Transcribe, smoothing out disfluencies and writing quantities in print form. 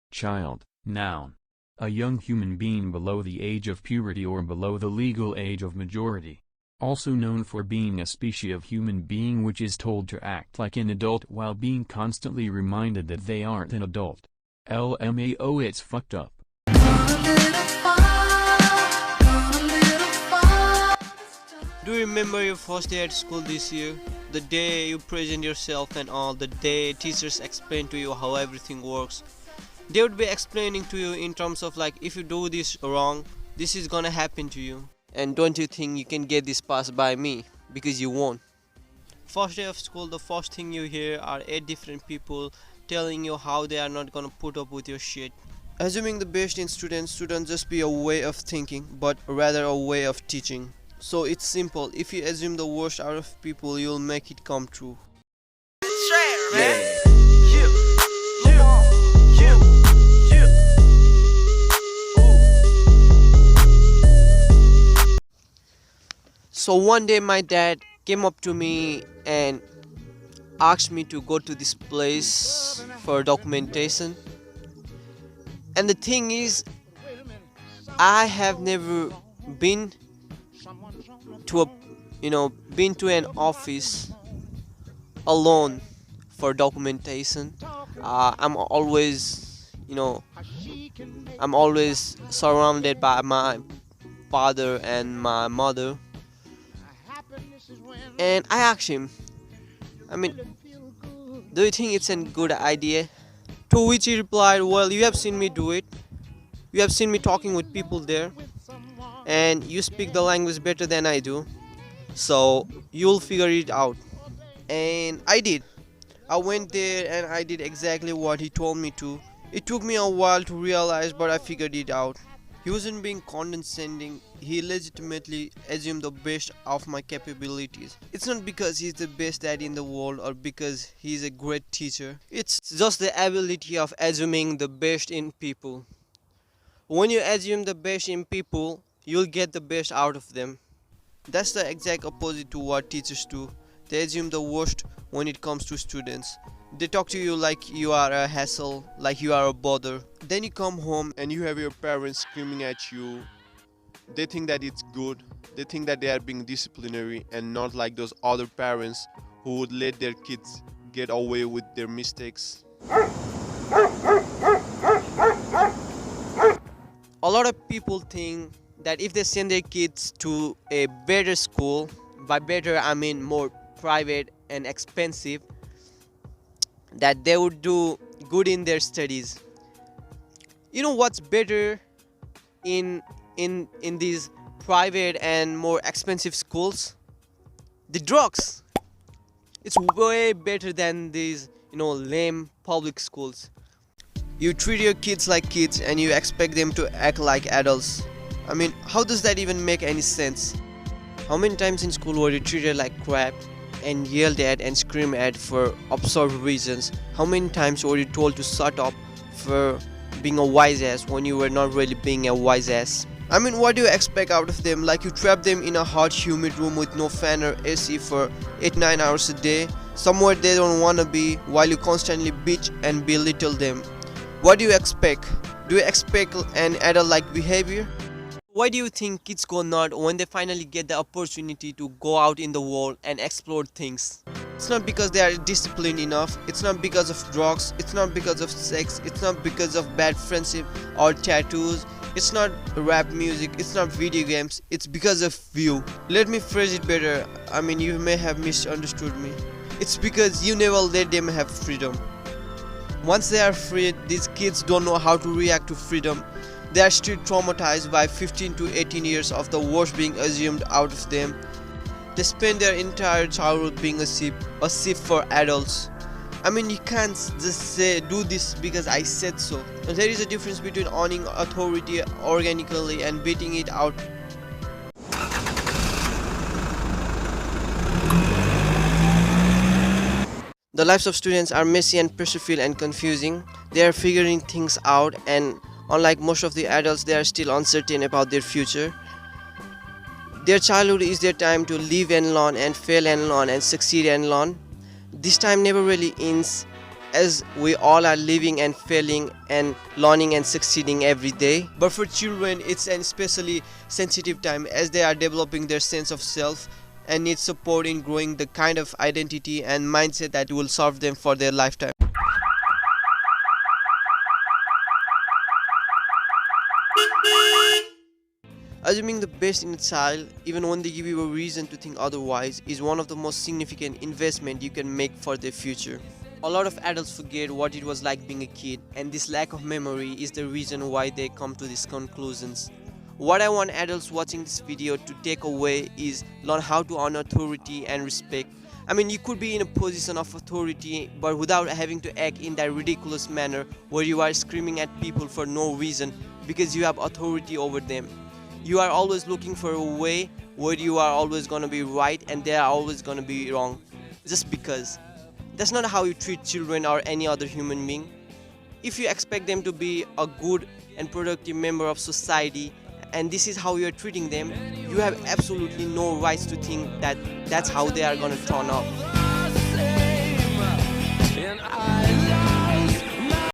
Child, noun. A young human being below the age of puberty or below the legal age of majority. Also known for being a species of human being which is told to act like an adult while being constantly reminded that they aren't an adult. LMAO, it's fucked up. Do you remember your first day at school this year? The day you present yourself and all, the day teachers explain to you how everything works. They would be explaining to you in terms of like, if you do this wrong, this is gonna happen to you. And don't you think you can get this passed by me? Because you won't. First day of school, the first thing you hear are 8 different people telling you how they are not gonna put up with your shit. Assuming the best in students shouldn't just be a way of thinking, but rather a way of teaching. So it's simple, if you assume the worst out of people, you'll make it come true. So one day my dad came up to me and asked me to go to this place for documentation. And the thing is, I have never been to an office alone for documentation. I'm always surrounded by my father and my mother. And I asked him, do you think it's a good idea? To which he replied, well, you have seen me do it. You have seen me talking with people there. And you speak the language better than I do. So you'll figure it out. And I did. I went there and I did exactly what he told me to. It took me a while to realize, but I figured it out. He wasn't being condescending, he legitimately assumed the best of my capabilities. It's not because he's the best dad in the world or because he's a great teacher. It's just the ability of assuming the best in people. When you assume the best in people, you'll get the best out of them. That's the exact opposite to what teachers do. They assume the worst when it comes to students. They talk to you like you are a hassle, like you are a bother. Then you come home and you have your parents screaming at you. They think that it's good. They think that they are being disciplinary and not like those other parents who would let their kids get away with their mistakes. A lot of people think that if they send their kids to a better school, by better I mean more private and expensive, that they would do good in their studies. You know what's better in these private and more expensive schools? The drugs. It's way better than these lame public schools. You treat your kids like kids and you expect them to act like adults. How does that even make any sense? How many times in school were you treated like crap and yelled at and screamed at for absurd reasons? How many times were you told to shut up for being a wise ass when you were not really being a wise ass? What do you expect out of them? Like you trap them in a hot humid room with no fan or AC for 8-9 hours a day, somewhere they don't wanna be, while you constantly bitch and belittle them. What do you expect? Do you expect an adult-like behavior? Why do you think kids go nuts when they finally get the opportunity to go out in the world and explore things? It's not because they are disciplined enough, it's not because of drugs, it's not because of sex, it's not because of bad friendship or tattoos, it's not rap music, it's not video games, it's because of you. Let me phrase it better, you may have misunderstood me. It's because you never let them have freedom. Once they are free, these kids don't know how to react to freedom. They are still traumatized by 15 to 18 years of the worst being assumed out of them. They spend their entire childhood being a sheep for adults. You can't just say do this because I said so. There is a difference between owning authority organically and beating it out. The lives of students are messy and pressure-filled and confusing. They are figuring things out, and unlike most of the adults, they are still uncertain about their future. Their childhood is their time to live and learn and fail and learn and succeed and learn. This time never really ends as we all are living and failing and learning and succeeding every day. But for children, it's an especially sensitive time as they are developing their sense of self and need support in growing the kind of identity and mindset that will serve them for their lifetime. Assuming the best in a child, even when they give you a reason to think otherwise, is one of the most significant investment you can make for their future. A lot of adults forget what it was like being a kid, and this lack of memory is the reason why they come to these conclusions. What I want adults watching this video to take away is learn how to honor authority and respect. I mean, you could be in a position of authority, but without having to act in that ridiculous manner where you are screaming at people for no reason because you have authority over them. You are always looking for a way where you are always going to be right and they are always going to be wrong, just because. That's not how you treat children or any other human being. If you expect them to be a good and productive member of society, and this is how you are treating them, you have absolutely no rights to think that that's how they are going to turn up.